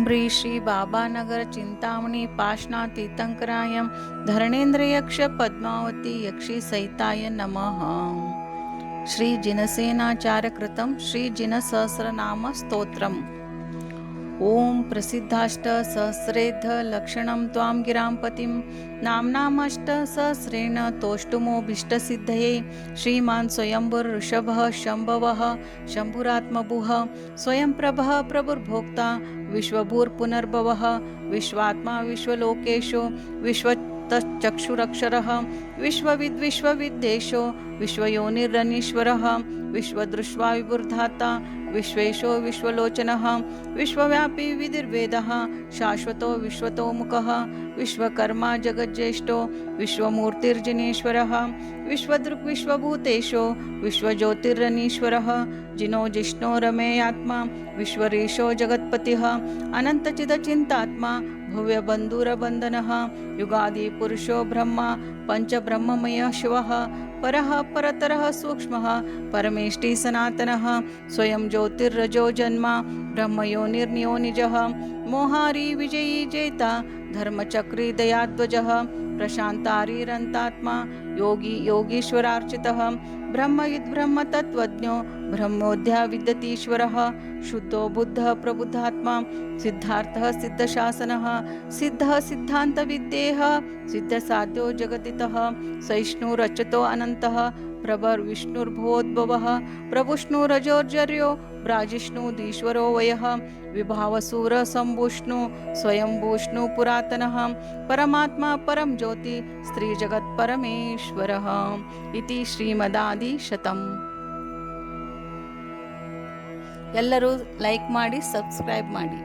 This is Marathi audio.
ब्री श्री बाबानगर चिंतामणी पाशनातीतंकरायं धरणेन्द्रयक्ष पद्मावती यक्षी सहिताय नमः। श्री जिनसेनाचार्यकृतं श्री जिनसहस्रनाम स्तोत्रम्। ओम प्रसिद्धाष्ट सहस्रेध लक्षणं त्वां गिरांपतिं नाम्नामष्ट सहस्रेण तोष्टुमोऽभीष्टसिद्धये श्रीमान् स्वयंभुर ऋषभः शंभवः शंभुरात्मभुः स्वयंप्रभः प्रभुर्भोक्ता विश्वभूर्पुनर्भवः विश्वात्मा विश्वलोकेशो विश्वतश्चक्षुरक्षरः विश्वविद्विश्वविद्देशो विश्वयोनिरनीश्वरः विश्वदृष्ट्वा विभुर्धाता विश्वेशो विश्वलोचनः विश्वव्यापी विधिर्वेदः शाश्वतो विश्वतोमुखः विश्वकर्मा जगज्जेष्ठो विश्वमूर्तिर्जिनेश्वरः विश्वदृक् विश्वभूतेशो विश्वज्योतिरनीश्वरः जिनो जिष्णो रमेयात्मा विश्वरेशो जगत्पतिः अनन्तचिदचिन्तात्मा भव्यबन्धुरबन्धनः युगादि पुरुषो ब्रह्मा पञ्चब्रह्ममयः शिवः परः परतरः सूक्ष्मः परमेष्टि सनातनः स्वयं ज्योतिर्रजो जन्मा ब्रह्मयोनिर्नियोनिजः मोहारी विजयी जेता धर्मचक्री दयाध्वजः प्रशान्तारीरन्तात्मा योगी योगीश्वरार्चितः ब्रह्मविद्ब्रह्मतत्त्वज्ञो ब्रह्मोऽध्या विद्यतीश्वरः शुद्धो बुद्धः प्रबुद्धात्मा सिद्धार्थः सिद्धशासनः सिद्धः सिद्धान्तविद्येः सिद्धसाध्यो जगतितः सहिष्णुरच्युतो अनन्तः प्रभर्विष्णुर्भवोद्भवः प्रभुष्णुरजोर्जर्यो ब्राजिष्णुधीश्वरो वयः विभावसूरसम्भुष्णु स्वयंभूष्णु पुरातनः परमात्मा परं ज्योति स्त्रीजगत्परमेश्वरः इति ಶ್ರೀಮದಾದಿಶತಂ। ಎಲ್ಲರೂ ಲೈಕ್ ಮಾಡಿ, ಸಬ್ಸ್ಕ್ರೈಬ್ ಮಾಡಿ.